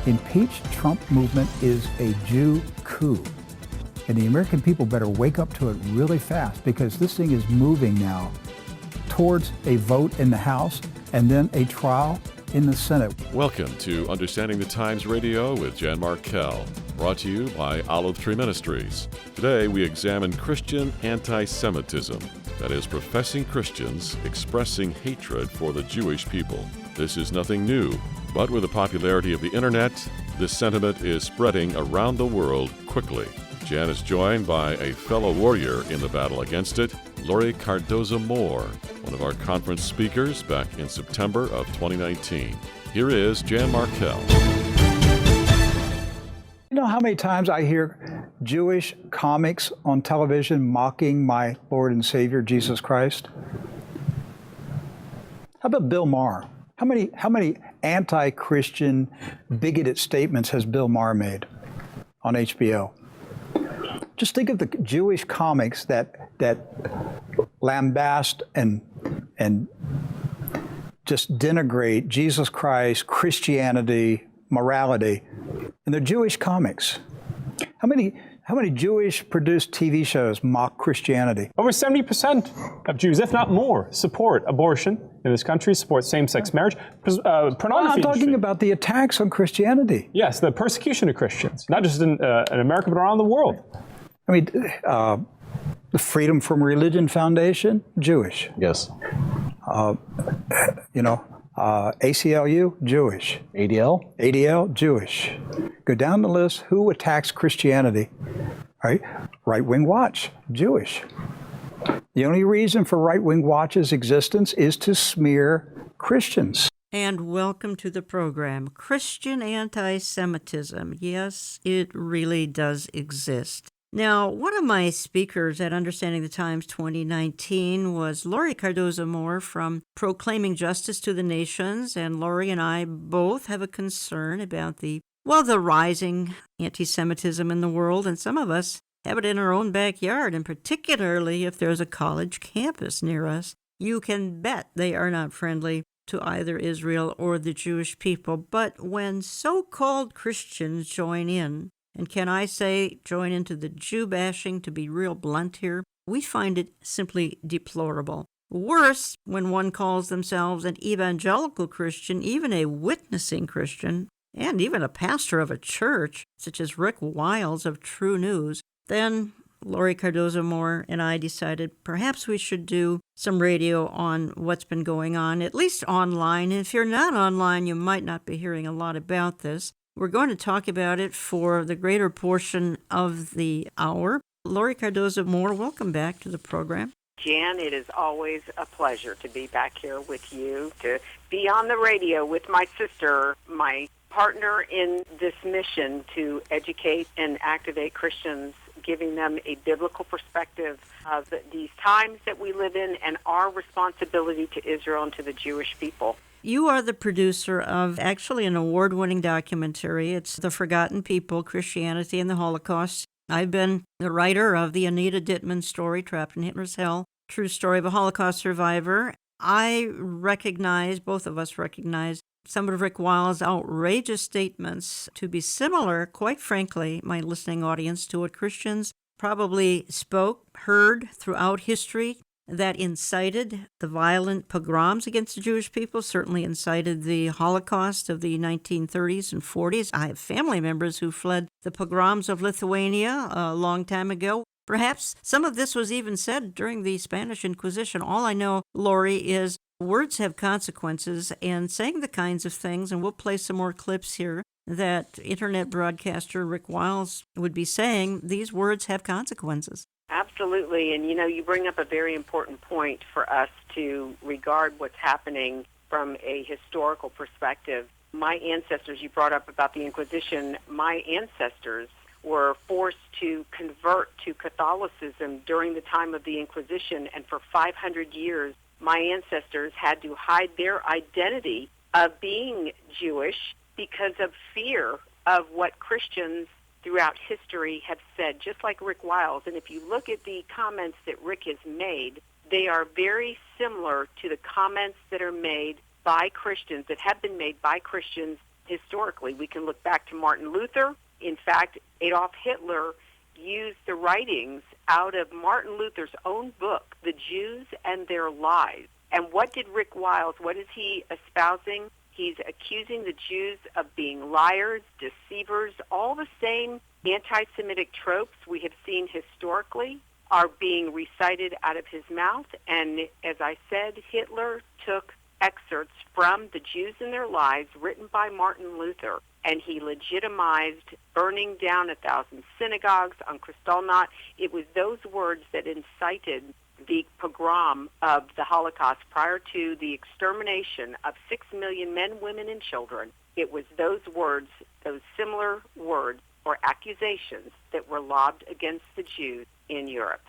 impeach Trump movement is a Jew coup. And the American people better wake up to it really fast, because this thing is moving now towards a vote in the House and then a trial in the Senate. Welcome to Understanding the Times Radio with Jan Markell, brought to you by Olive Tree Ministries. Today we examine Christian anti-Semitism, that is, professing Christians expressing hatred for the Jewish people. This is nothing new, but with the popularity of the internet, this sentiment is spreading around the world quickly. Jan is joined by a fellow warrior in the battle against it, Laurie Cardoza-Moore, one of our conference speakers back in September of 2019. Here is Jan Markell. You know how many times I hear Jewish comics on television mocking my Lord and Savior, Jesus Christ? How about Bill Maher? How many anti-Christian, bigoted statements has Bill Maher made on HBO? Just think of the Jewish comics that lambast and just denigrate Jesus Christ, Christianity, morality, and they're Jewish comics. How many Jewish-produced TV shows mock Christianity? Over 70% of Jews, if not more, support abortion in this country, support same-sex marriage, pornography. Well, I'm talking about the attacks on Christianity. Yes, the persecution of Christians, not just in America, but around the world. I mean, the Freedom from Religion Foundation, Jewish. Yes. ACLU, Jewish. ADL, Jewish. Go down the list. Who attacks Christianity? Right? Right-Wing Watch, Jewish. The only reason for Right-Wing Watch's existence is to smear Christians. And welcome to the program, Christian Anti-Semitism. Yes, it really does exist. Now, one of my speakers at Understanding the Times 2019 was Laurie Cardoza-Moore from Proclaiming Justice to the Nations, and Laurie and I both have a concern about the rising anti-Semitism in the world, and some of us have it in our own backyard, and particularly if there's a college campus near us. You can bet they are not friendly to either Israel or the Jewish people. But when so-called Christians join in, and can I say join into the Jew bashing, to be real blunt here, we find it simply deplorable. Worse, when one calls themselves an evangelical Christian, even a witnessing Christian, and even a pastor of a church, such as Rick Wiles of True News, then Laurie Cardoza-Moore and I decided perhaps we should do some radio on what's been going on, at least online. If you're not online, you might not be hearing a lot about this. We're going to talk about it for the greater portion of the hour. Laurie Cardoza-Moore, welcome back to the program. Jan, it is always a pleasure to be back here with you, to be on the radio with my sister, my partner in this mission to educate and activate Christians, giving them a biblical perspective of these times that we live in and our responsibility to Israel and to the Jewish people. You are the producer of actually an award-winning documentary. It's The Forgotten People, Christianity and the Holocaust. I've been the writer of the Anita Dittman story, Trapped in Hitler's Hell, true story of a Holocaust survivor. I recognize, both of us recognize, some of Rick Wiles' outrageous statements to be similar, quite frankly, my listening audience, to what Christians probably spoke, heard throughout history, that incited the violent pogroms against the Jewish people, certainly incited the Holocaust of the 1930s and 40s. I have family members who fled the pogroms of Lithuania a long time ago. Perhaps some of this was even said during the Spanish Inquisition. All I know, Laurie, is words have consequences, and saying the kinds of things, and we'll play some more clips here, that internet broadcaster Rick Wiles would be saying, these words have consequences. Absolutely, and you bring up a very important point for us to regard what's happening from a historical perspective. My ancestors, you brought up about the Inquisition, my ancestors were forced to convert to Catholicism during the time of the Inquisition, and for 500 years, my ancestors had to hide their identity of being Jewish because of fear of what Christians throughout history have said, just like Rick Wiles. And if you look at the comments that Rick has made, they are very similar to the comments that are made by Christians, that have been made by Christians historically. We can look back to Martin Luther. In fact, Adolf Hitler used the writings out of Martin Luther's own book, The Jews and Their Lies. And what did Rick Wiles, what is he espousing? He's accusing the Jews of being liars, deceivers, all the same anti-Semitic tropes we have seen historically are being recited out of his mouth. And as I said, Hitler took excerpts from The Jews and Their Lies written by Martin Luther, and he legitimized burning down 1,000 synagogues on Kristallnacht. It was those words that incited the pogrom of the Holocaust prior to the extermination of 6 million men, women, and children. It was those words, those similar words or accusations that were lobbed against the Jews in Europe.